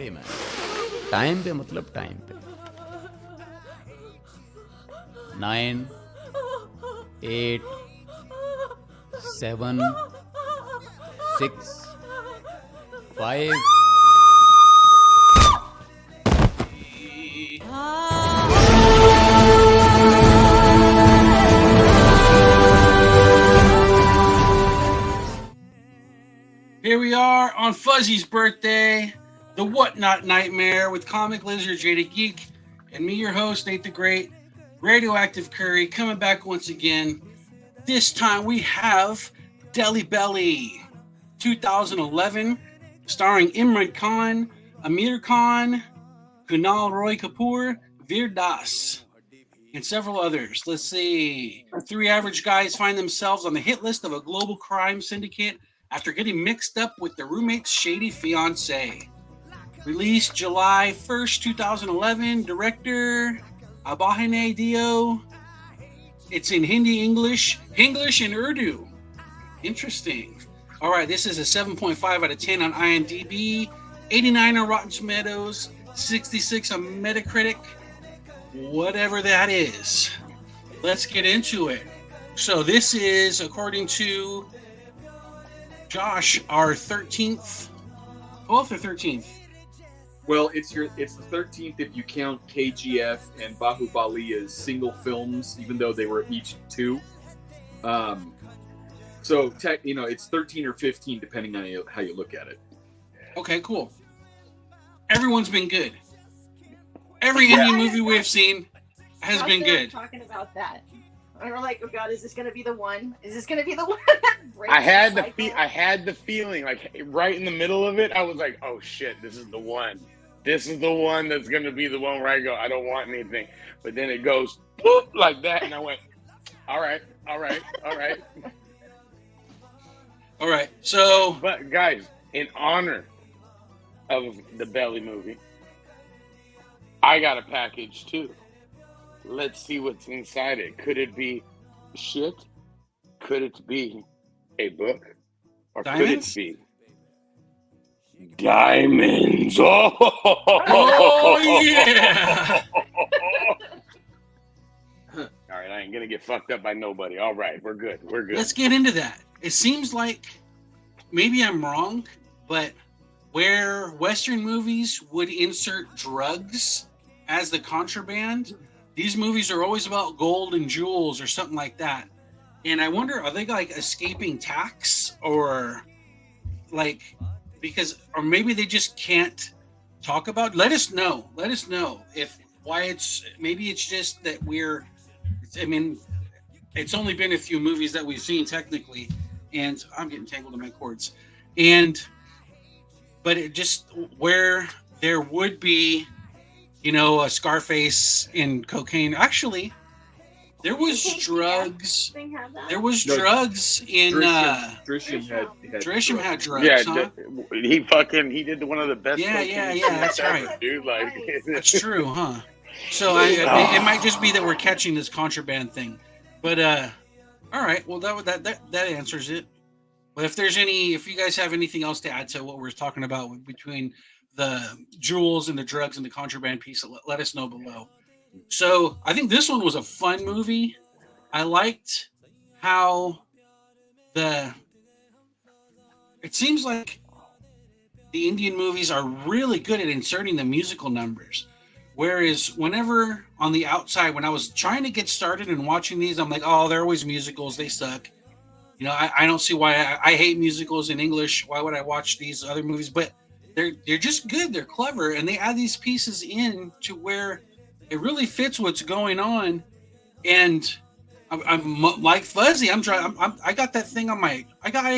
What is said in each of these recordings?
Sorry man, time पे मतलब time पे. 9, 8, 7, 6, 5. Here we are on Fuzzy's birthday, the Whatnot Nightmare with Comic Lizard, Jada Geek, and me, your host, Nate the Great, Radioactive Curry, coming back once again. This time we have DHELLI Belly, 2011, starring Imran Khan, Aamir Khan, Kunal Roy Kapoor, Veer Das, and several others. Let's see. Three average guys find themselves on the hit list of a global crime syndicate after getting mixed up with their roommate's shady fiancé. Released July 1st, 2011. Director Abhinay Deo. It's in Hindi, English, Hinglish, and Urdu. Interesting. All right, this is a 7.5 out of 10 on IMDb, 89 on Rotten Tomatoes, 66 on Metacritic, whatever that is. Let's get into it. So this is, according to Josh, our 13th, 12th or 13th? Well, it's the 13th if you count KGF and Bahubali as single films, even though they were each 2. So it's 13 or 15 depending on how you look at it. Okay, cool. Everyone's been good. Every Indian movie we've seen has been good. Talking about that. And we're like, oh God, is this going to be the one? Is this going to be the one? I had the feeling, like right in the middle of it, I was like, oh shit, this is the one. This is the one that's going to be the one where I go, I don't want anything. But then it goes boop, like that, and I went, all right. All right, so. But guys, in honor of the Belly movie, I got a package too. Let's see what's inside it. Could it be shit? Could it be a book? Or Diamonds? Could it be diamonds? Oh yeah! All right, I ain't gonna get fucked up by nobody. All right, we're good. Let's get into that. It seems like, maybe I'm wrong, but where Western movies would insert drugs as the contraband, these movies are always about gold and jewels or something like that. And I wonder, are they like escaping tax or like, or maybe they just can't talk about? Let us know if maybe it's just that it's only been a few movies that we've seen technically, and I'm getting tangled in my cords. But it just, where there would be, a Scarface and cocaine. Actually, there was drugs. There was drugs in. Drisham had drugs. Yeah, huh? he did one of the best. Yeah. That's right, dude. Like that's true, huh? So it might just be that we're catching this contraband thing, but all right. Well, that answers it. But if you guys have anything else to add to what we're talking about between the jewels and the drugs and the contraband piece, let us know below. So I think this one was a fun movie. I liked how it seems like the Indian movies are really good at inserting the musical numbers. Whereas whenever on the outside, when I was trying to get started and watching these, I'm like, oh, they're always musicals. They suck. I don't see why I hate musicals in English. Why would I watch these other movies? But they're just good. They're clever. And they add these pieces in to where it really fits what's going on. And I'm like Fuzzy. I got that thing on I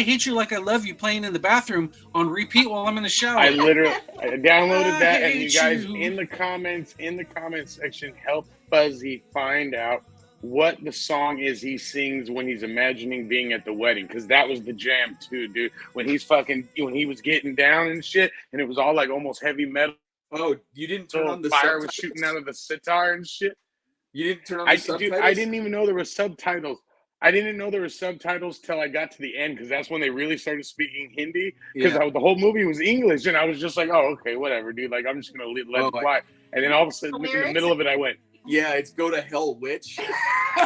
Hate You Like I Love You playing in the bathroom on repeat while I'm in the shower. I downloaded that, and you guys in the comment section, help Fuzzy find out what the song is he sings when he's imagining being at the wedding, because that was the jam too, dude. When he was getting down and shit, and it was all like almost heavy metal. Oh, you didn't turn on the fire subtitles? was shooting out of the sitar and shit. You didn't turn on the subtitles? Dude, I didn't even know there were subtitles. I didn't know there were subtitles till I got to the end because that's when they really started speaking Hindi. Because Yeah. the whole movie was English, and I was just like, "Oh, okay, whatever, dude. Like, I'm just gonna let it fly." And then all of a sudden, in the middle of it, I went, Yeah, it's Go to Hell, Witch.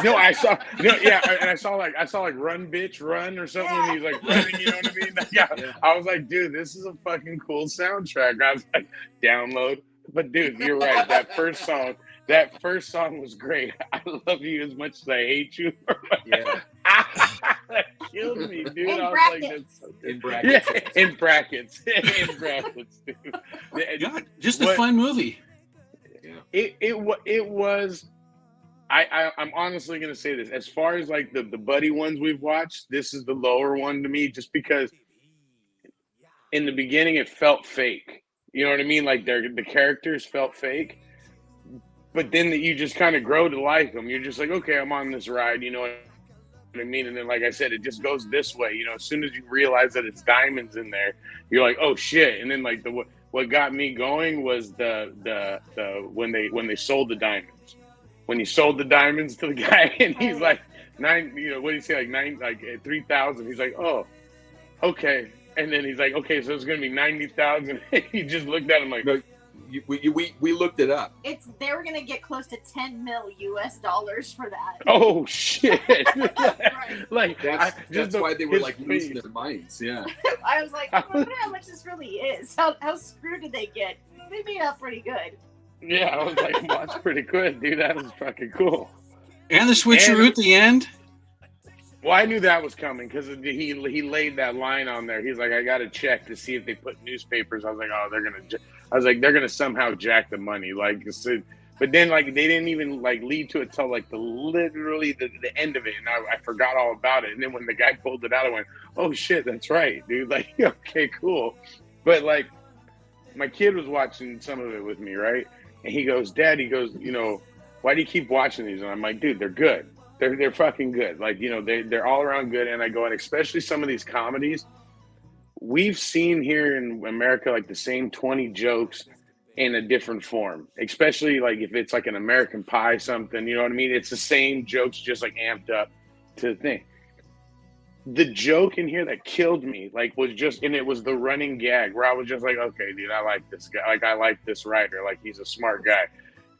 "No, I saw, and I saw like Run, Bitch, Run or something." And he's like running, you know what I mean? Like, yeah. I was like, "Dude, this is a fucking cool soundtrack." I was like, "Download." But dude, you're right. That first song was great. I love you as much as I hate you. Yeah. That killed me, dude. In I was brackets. like, that's so good. In brackets. Yeah, in brackets. In brackets, dude. God, just a fun movie. Yeah. It was. I'm honestly gonna say this. As far as like the buddy ones we've watched, this is the lower one to me, just because in the beginning it felt fake. You know what I mean? Like the characters felt fake, but then you just kind of grow to like them. You're just like, okay, I'm on this ride. You know what I mean? And then, like I said, it just goes this way. You know, as soon as you realize that it's diamonds in there, you're like, oh shit. And then like what got me going was the when they sold the diamonds. When he sold the diamonds to the guy, and he's like what did he say? Like 3,000. He's like, oh, okay. And then he's like, okay, so it's gonna be 90,000. He just looked at him like, no, we looked it up. They were gonna get close to $10 million US for that. oh shit! Right. Like that's why they were like losing face. their minds. Yeah. I was like, I wonder how much this really is. How screwed did they get? They made out pretty good. Yeah, I was like, well, that's pretty good, dude. That was fucking cool. And the switcheroo at the end. Well, I knew that was coming because he laid that line on there. He's like, I got to check to see if they put newspapers. I was like, oh, they're gonna somehow jack the money, like. So, but then like they didn't even like lead to it till like literally the end of it, and I forgot all about it. And then when the guy pulled it out, I went, oh shit, that's right, dude. Like, okay, cool. But like, my kid was watching some of it with me, right? And he goes, Dad, why do you keep watching these? And I'm like, dude, they're good. They're fucking good. Like, they're all around good. And I go, and especially some of these comedies, we've seen here in America like the same 20 jokes in a different form. Especially like if it's like an American Pie something, you know what I mean? It's the same jokes just like amped up to the thing. The joke in here that killed me, like, was just, and it was the running gag where I was just like, okay, dude, I like this guy. Like, I like this writer. Like, he's a smart guy.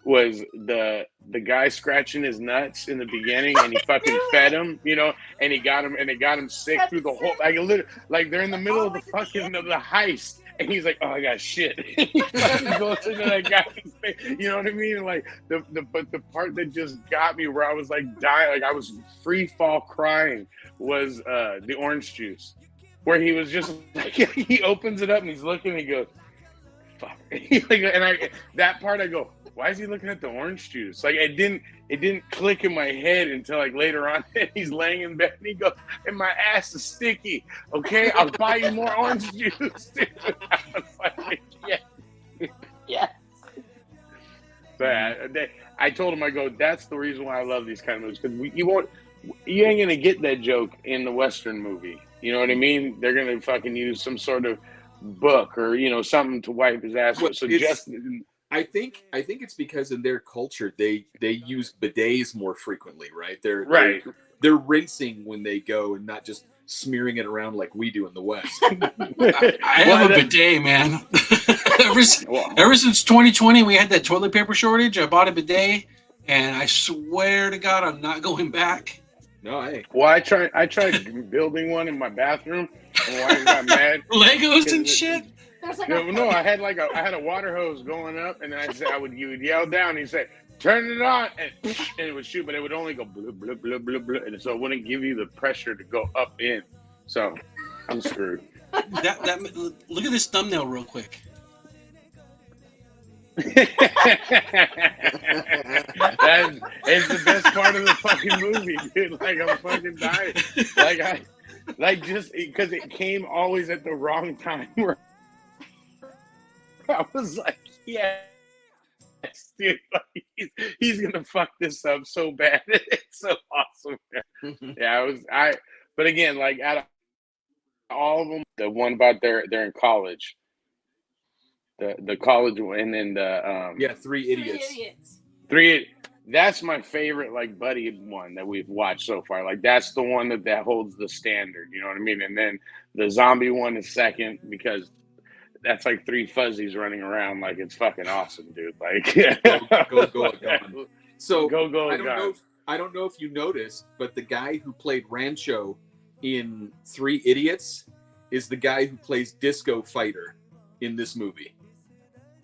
Was the guy scratching his nuts in the beginning, and he fucking fed him, and he got him sick through the whole, like they're in the middle of the fucking of the heist, and he's like, oh, I got shit. He fucking goes into that guy's face, you know what I mean? Like but the part that just got me where I was like dying, like I was free fall crying, was the orange juice, where he was just like, he opens it up and he's looking and he goes, fuck. That part I go, why is he looking at the orange juice? Like it didn't click in my head until like later on. He's laying in bed and he goes, and my ass is sticky. Okay, I'll buy you more orange juice. Dude. I was like, yeah. But I told him, I go, that's the reason why I love these kind of movies, because you ain't gonna get that joke in the Western movie. You know what I mean? They're gonna fucking use some sort of book or something to wipe his ass with. So I think it's because in their culture they use bidets more frequently, right? They're rinsing when they go and not just smearing it around like we do in the West. I have a bidet, man. Ever since 2020, we had that toilet paper shortage. I bought a bidet, and I swear to God, I'm not going back. No, hey. Well, I tried building one in my bathroom, and my wife got mad. Legos and shit. No, I had a water hose going up, and then you would yell down, and he'd say, turn it on, and it would shoot, but it would only go blah, blah, blah, blah, blah, and so it wouldn't give you the pressure to go up in. So I'm screwed. Look at this thumbnail real quick. That is the best part of the fucking movie, dude. Like, I'm fucking dying. Like just because it came always at the wrong time where I was like, yeah. Dude, like, he's gonna fuck this up so bad. It's so awesome. Yeah, but again, like out of all of them, the one about they're in college, the college, and then the Three Idiots. That's my favorite, like, buddy one that we've watched so far. Like, that's the one that holds the standard. You know what I mean? And then the zombie one is second because that's like three fuzzies running around like it's fucking awesome, dude. Like, go. So go. I don't know if you noticed, but the guy who played Rancho in Three Idiots is the guy who plays Disco Fighter in this movie.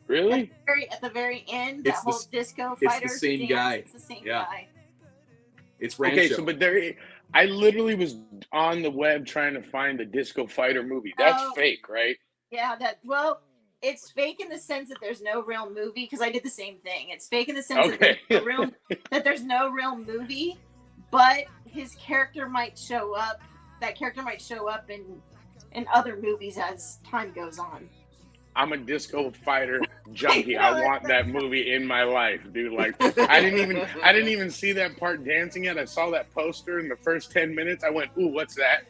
Really? At the very end, It's that whole disco it's fighter. the same dance, guy. It's the same Yeah. guy. It's Rancho. Okay, so I literally was on the web trying to find the Disco Fighter movie. That's fake, right? Yeah, it's fake in the sense that there's no real movie, because I did the same thing. It's fake in the sense that there's no real movie, but his character might show up. That character might show up in other movies as time goes on. I'm a Disco Fighter junkie. I want that movie in my life, dude. Like, I didn't even see that part dancing yet. I saw that poster in the first 10 minutes. I went, "Ooh, what's that?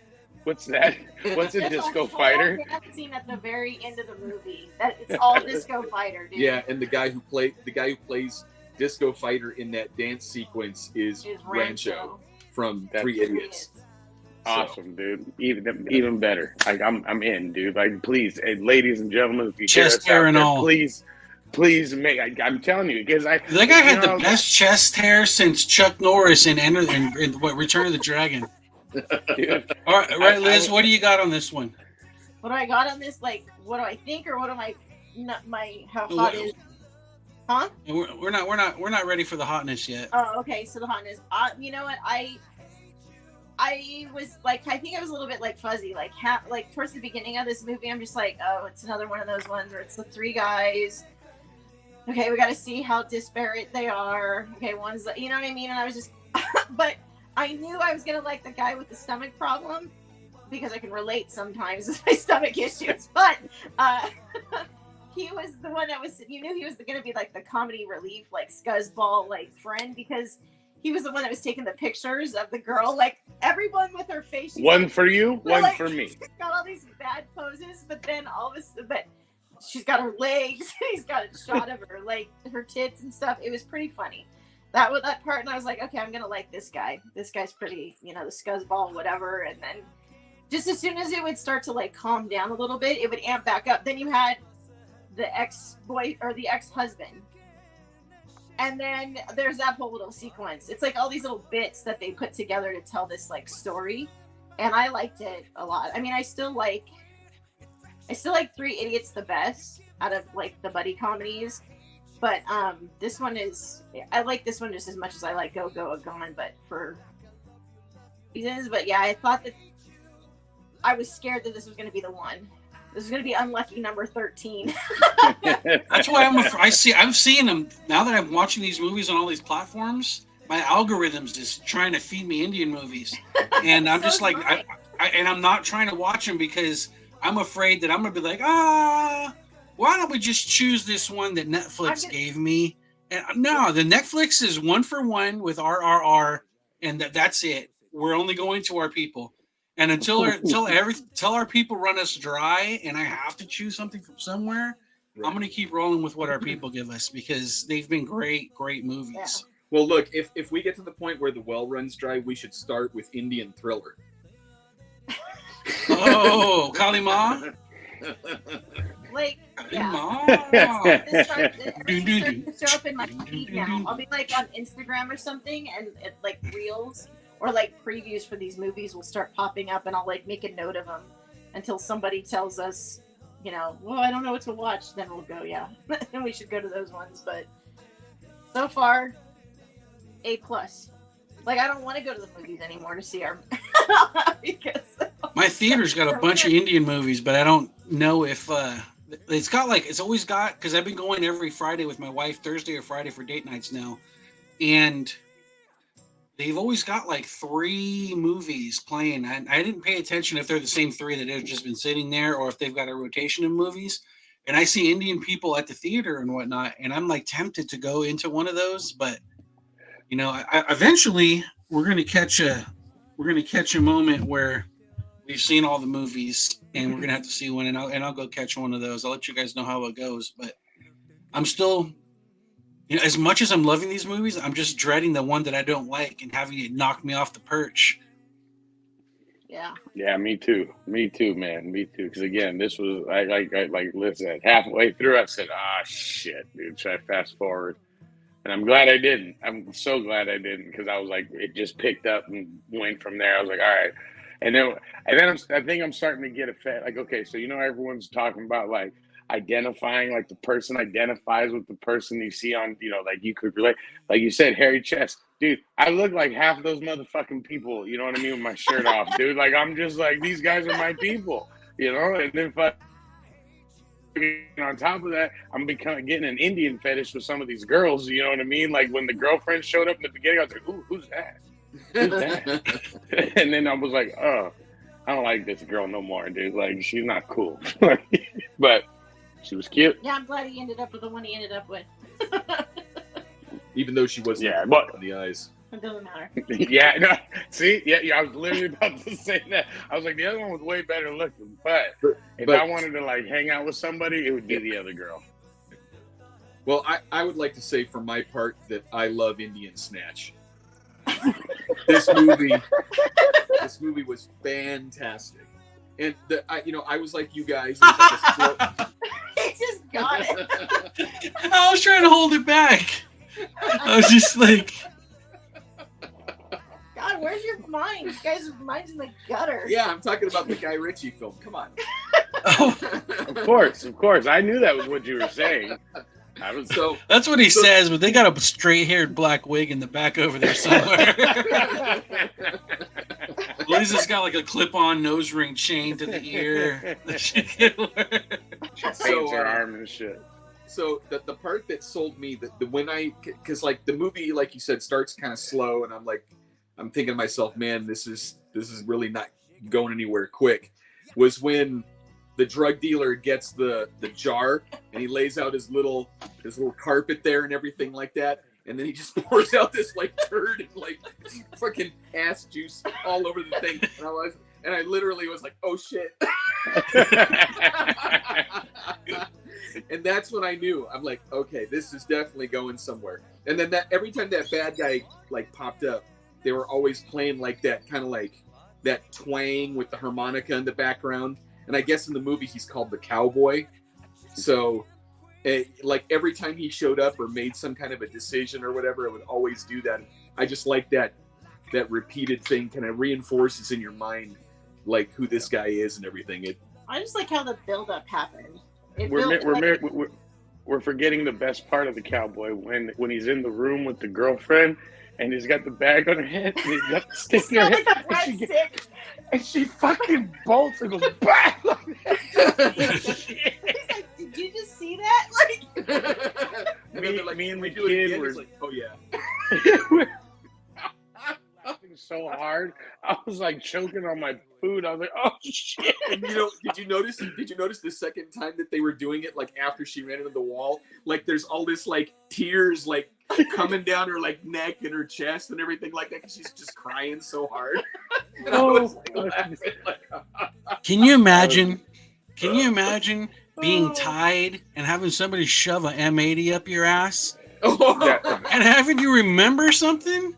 What's that? What's a Disco Fighter?" Dancing at the very end of the movie. It's all Disco Fighter, dude. Yeah, and the guy who plays Disco Fighter in that dance sequence is Rancho from Three Idiots. Awesome, dude. Even better. Like, I'm in, dude. Like, please, ladies and gentlemen, if you hear us out there, please make. I'm telling you, because that guy had the best chest hair since Chuck Norris in Return of the Dragon. All right, Liz, what do you got on this one? What do I got on this? Like, what do I think, or what am I? How hot is? Huh? We're not ready for the hotness yet. Oh, okay. So the hotness. You know what? I was like, I think I was a little bit like fuzzy, like towards the beginning of this movie, I'm just like, oh, it's another one of those ones where it's the three guys. Okay, we got to see how disparate they are. Okay, one's, you know what I mean? And I was just, but I knew I was gonna like the guy with the stomach problem because I can relate sometimes with my stomach issues. But he was the one that was, you knew he was gonna be like the comedy relief, like scuzzball, like friend, because he was the one that was taking the pictures of the girl, like everyone with her face. One for you, one for me. She's got all these bad poses, but then but she's got her legs. He's got a shot of her, like her tits and stuff. It was pretty funny. That part, and I was like, okay, I'm gonna like this guy. This guy's pretty, the scuzzball, whatever. And then just as soon as it would start to like calm down a little bit, it would amp back up. Then you had the ex-boy or the ex-husband. And then there's that whole little sequence. It's like all these little bits that they put together to tell this like story. And I liked it a lot. I mean, I still like Three Idiots the best out of like the buddy comedies. But this one I like this one just as much as I like Go Go Gone, but for reasons. But yeah, I thought that I was scared that this was going to be the one. This is going to be unlucky number 13. That's why I'm seeing them now that I'm watching these movies on all these platforms. My algorithms is trying to feed me Indian movies, and I'm just like, and I'm not trying to watch them because I'm afraid that I'm going to be like, why don't we just choose this one that Netflix gave me? And no, the Netflix is 1 for 1 with RRR, and that's it. We're only going to our people. And until our people run us dry, and I have to choose something from somewhere, right, I'm going to keep rolling with what our people give us because they've been great movies. Yeah. Well, look, if we get to the point where the well runs dry, we should start with Indian Thriller. Oh, Kalima. Like, yeah. This starts to show up in my feed now. I'll be like on Instagram or something, and it, like reels or like previews for these movies will start popping up, and I'll like make a note of them until somebody tells us, well, I don't know what to watch. Then we'll go, yeah, and we should go to those ones. But so far, A+. Like, I don't want to go to the movies anymore to see our because my theater's got a bunch of Indian movies, but I don't know if it's always got, because I've been going every Friday with my wife, Thursday or Friday for date nights now, and they've always got like 3 movies playing. I didn't pay attention if they're the same 3 that have just been sitting there or if they've got a rotation of movies. And I see Indian people at the theater and whatnot, and I'm like tempted to go into one of those, but eventually we're gonna catch a moment where we've seen all the movies, and we're gonna have to see one, and I'll go catch one of those. I'll let you guys know how it goes, but I'm still, You know, as much as I'm loving these movies, I'm just dreading the one that I don't like and having it knock me off the perch. Yeah. Yeah, me too, man, me too. Because again, this was I listen, halfway through, I said, shit, dude, should I fast forward? And I'm glad I didn't. I'm so glad I didn't, because I was like, it just picked up and went from there. I was like, all right. And then I think I'm starting to get a fit. Like, okay, so everyone's talking about like identifying, like the person identifies with the person you see on, like you could relate. Like you said, hairy chest, dude. I look like half of those motherfucking people. You know what I mean? With my shirt off, dude. Like I'm just like, these guys are my people. And then on top of that, I'm getting an Indian fetish with some of these girls. You know what I mean? Like when the girlfriend showed up in the beginning, I was like, "Ooh, who's that? Who's that?" And then I was like, "Oh, I don't like this girl no more, dude. Like she's not cool." But she was cute. Yeah, I'm glad he ended up with the one he ended up with. Even though she wasn't but on the eyes. It doesn't matter. Yeah, no, see, I was literally about to say that. I was like, the other one was way better looking, but if I wanted to like hang out with somebody, it would be the other girl. Well, I would like to say for my part that I love Indian Snatch. This movie was fantastic, and I was like you guys. It was like a He just got it. I was trying to hold it back. I was just like, God, where's your mind? You guys' mind's in the gutter. Yeah, I'm talking about the Guy Ritchie film. Come on. Of course. I knew that was what you were saying. That's what he says, but they got a straight-haired black wig in the back over there somewhere. Lisa's got like a clip-on nose ring chain to the ear. She paints her arm and shit. So the part that sold me because like the movie, like you said, starts kind of slow, and I'm thinking to myself, man, this is really not going anywhere quick, was when the drug dealer gets the jar and he lays out his little carpet there and everything like that, and then he just pours out this like turd and like fucking ass juice all over the thing, and I literally was like, oh shit. And that's when I knew. I'm like, okay, this is definitely going somewhere. And then every time that bad guy like popped up, they were always playing like that kind of like that twang with the harmonica in the background. And I guess in the movie he's called the cowboy. So like every time he showed up or made some kind of a decision or whatever, it would always do that. I just like that repeated thing kind of reinforces in your mind like who this guy is and everything. I just like how the build-up happened. We're forgetting the best part of the cowboy when he's in the room with the girlfriend and he's got the bag on her head and he's got the stick in her head and she fucking bolts and goes back like that. He's like, did you just see that? Me and the kid were like, oh yeah. So hard, I was like choking on my food. I was like, "Oh shit!" And did you notice the second time that they were doing it? Like after she ran into the wall, like there's all this like tears like coming down her like neck and her chest and everything like that because she's just crying so hard. And I was like laughing, like, Can you imagine being tied and having somebody shove a M80 up your ass and having you remember something?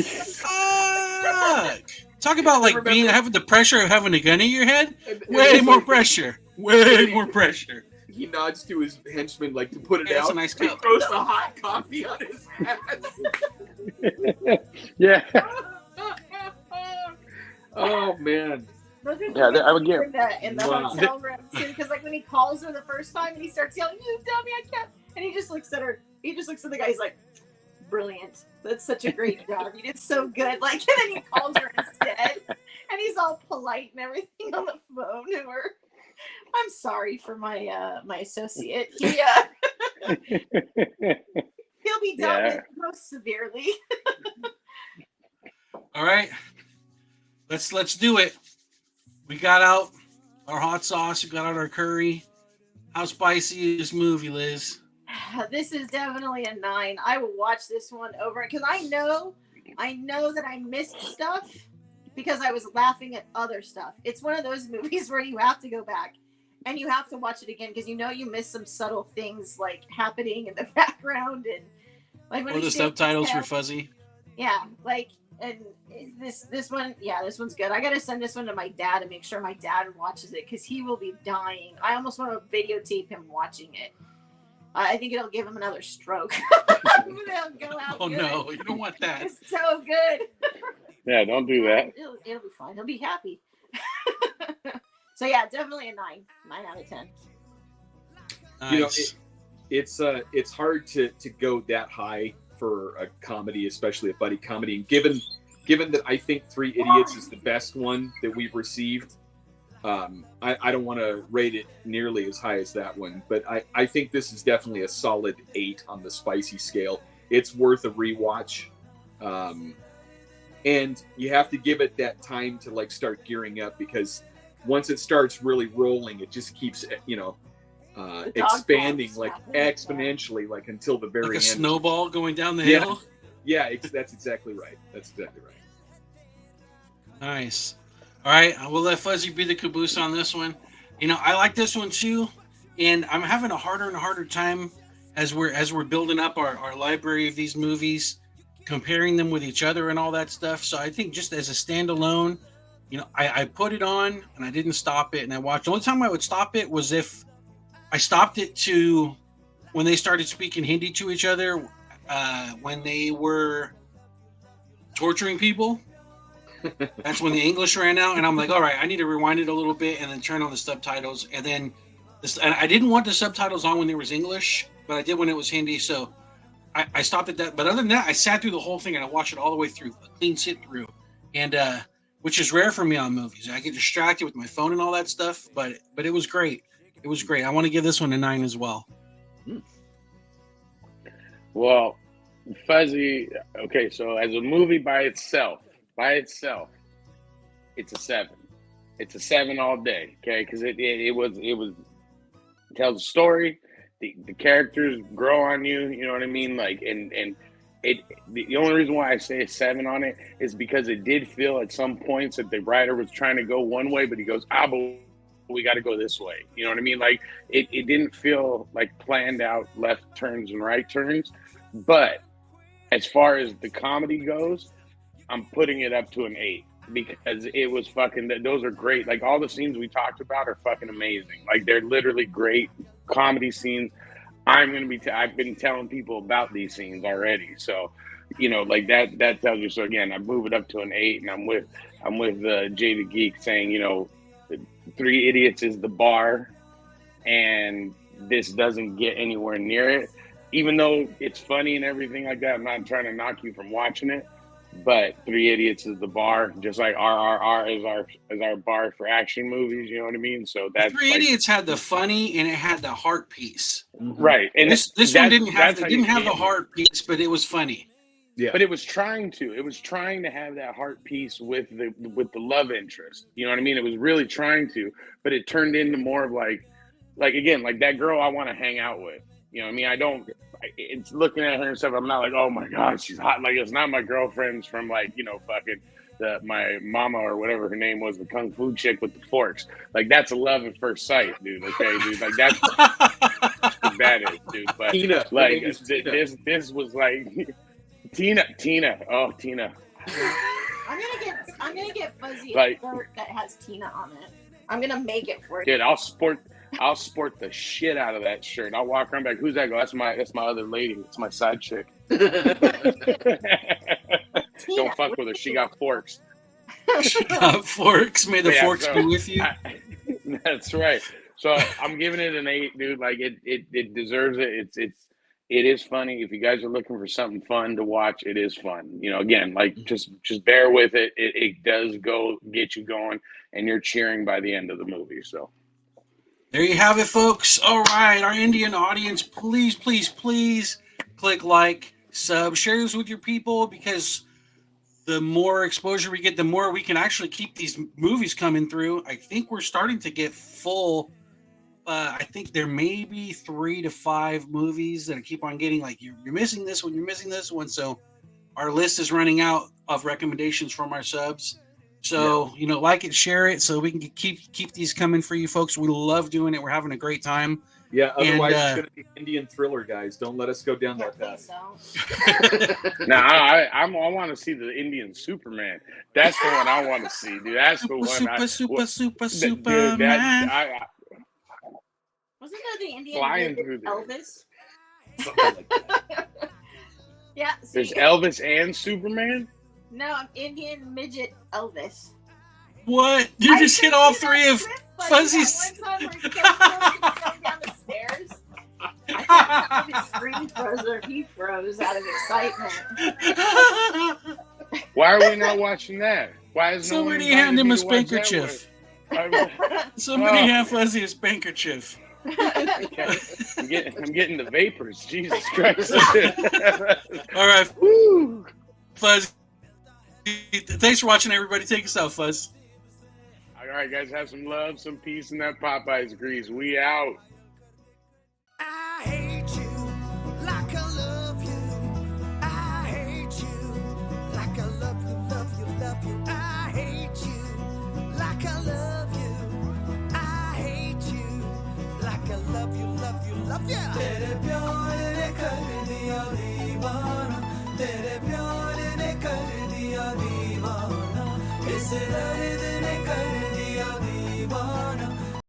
Fuck! Talk about like having the pressure of having a gun in your head. Way more pressure. Way more pressure. He nods to his henchman like to put it That's out. a nice he cup. throws the hot coffee on his ass. Yeah. Oh man. I would get in the hotel room too, because like when he calls her the first time and he starts yelling, "You dummy, I can't," and he just looks at her. He just looks at the guy. He's like, "Brilliant. That's such a great job. You did so good." Like, and then he calls her instead, and he's all polite and everything on the phone to her. I'm sorry for my my associate. He'll be dealt with most severely. All right, let's do it. We got out our hot sauce. We got out our curry. How spicy is this movie, Liz? This is definitely a 9. I will watch this one over because I know that I missed stuff because I was laughing at other stuff. It's one of those movies where you have to go back and you have to watch it again because you missed some subtle things like happening in the background, and Like when Or the subtitles for Fuzzy. Yeah, like, and this one, this one's good. I gotta send this one to my dad and make sure my dad watches it because he will be dying. I almost want to videotape him watching it. I think it'll give him another stroke. They'll go out Oh good. No, you don't want that. It's so good. Yeah, don't do that. It'll be fine. He'll be happy. So yeah, definitely a 9 out of 10. Nice. You know, it's hard to go that high for a comedy, especially a buddy comedy. And given that I think Three Idiots is the best one that we've received, I don't want to rate it nearly as high as that one, but I think this is definitely a solid 8 on the spicy scale. It's worth a rewatch. And you have to give it that time to like start gearing up, because once it starts really rolling, it just keeps, expanding like exponentially, like until the very like a end. snowball going down the Yeah. hill. Yeah, that's exactly right. That's exactly right. Nice. All right, we'll let Fuzzy be the caboose on this one. You know, I like this one too, and I'm having a harder and harder time as we're building up our library of these movies, comparing them with each other and all that stuff. So I think just as a standalone, you know, I put it on and I didn't stop it, and I watched. The only time I would stop it was if I stopped it to when they started speaking Hindi to each other, when they were torturing people. That's when the English ran out, and I'm like, all right, I need to rewind it a little bit and then turn on the subtitles. And then and I didn't want the subtitles on when there was English, but I did when it was Hindi. So I stopped at that. But other than that, I sat through the whole thing and I watched it all the way through, a clean sit through. And which is rare for me on movies. I get distracted with my phone and all that stuff, but it was great. It was great. I want to give this one a 9 as well. Well, Fuzzy, okay, so as a movie by itself, it's a 7. It's a 7 all day, okay? Because it tells a story. The characters grow on you. You know what I mean? Like, and the only reason why I say a 7 on it is because it did feel at some points that the writer was trying to go one way, but he goes, but we got to go this way. You know what I mean? Like, it didn't feel like planned out left turns and right turns. But as far as the comedy goes, I'm putting it up to an 8 because it was fucking, those are great. Like, all the scenes we talked about are fucking amazing. Like, they're literally great comedy scenes. I've been telling people about these scenes already. So, you know, like that tells you. So again, I move it up to an 8, and I'm with Jay the Geek saying, you know, Three Idiots is the bar, and this doesn't get anywhere near it. Even though it's funny and everything like that, I'm not trying to knock you from watching it, but Three Idiots is the bar, just like RRR is our bar for action movies. You know what I mean? So that's Three Idiots had the funny and it had the heart piece. Right. And this one didn't have the heart piece, but it was funny. Yeah. But it was trying to have that heart piece with the love interest. You know what I mean? It was really trying to, but it turned into more of like again, like that girl I want to hang out with. You know what I mean? It's looking at her and stuff. I'm not like, oh my God, she's hot. Like, it's not my girlfriend's from like, you know, fucking my mama or whatever her name was, the kung fu chick with the forks. Like, that's a love at first sight, dude. Okay, dude. Like, that's what that is, dude. But Tina. like, this was like Tina. Oh, Tina. I'm gonna get Fuzzy Like, a shirt that has Tina on it. I'm gonna make it for you. dude, I'll sport the shit out of that shirt. I'll walk around back. Who's that? Go, that's my other lady. It's my side chick. Don't fuck with her. She got forks. She got forks. May the forks be with you. That's right. So I'm giving it an 8, dude. Like it deserves it. It is funny. If you guys are looking for something fun to watch, it is fun. You know, again, like just bear with it. It does get you going, and you're cheering by the end of the movie. So. There you have it, folks. All right, our Indian audience, please, please, please click like, sub, share this with your people, because the more exposure we get, the more we can actually keep these movies coming through. I think we're starting to get full. I think there may be 3 to 5 movies that I keep on getting, like, you're missing this one, you're missing this one. So our list is running out of recommendations from our subs. So, like it, share it, so we can keep these coming for you folks. We love doing it. We're having a great time. Yeah, otherwise it's going to be Indian thriller, guys. Don't let us go down that path. I want to see the Indian Superman. That's the one I want to see, dude. That's the one. Superman. Wasn't there the Indian flying through there. Elvis? Something like that. Yeah. There's Elvis and Superman? No, I'm Indian midget Elvis. What? You just hit all three of Fuzzy's. One time where he kept going down the stairs. I thought his screen froze or he froze out of excitement. Why are we not watching that? Why is somebody hand him a spankerchief? Somebody hand Fuzzy a spankerchief. I'm getting the vapors. Jesus Christ! All right, woo, Fuzz. Thanks for watching, everybody. Take us out, Fuzz. All right, guys, have some love, some peace, and that Popeyes grease. We out. I hate you like I love you. I hate you like I love you, love you, love you. I hate you like I love you. I hate you like I love you, love you, love you. तेरे प्यार ने कर दिया दीवाना, तेरे प्यार ने कर दिया दीवाना, इस दर्द ने कर दिया दीवाना.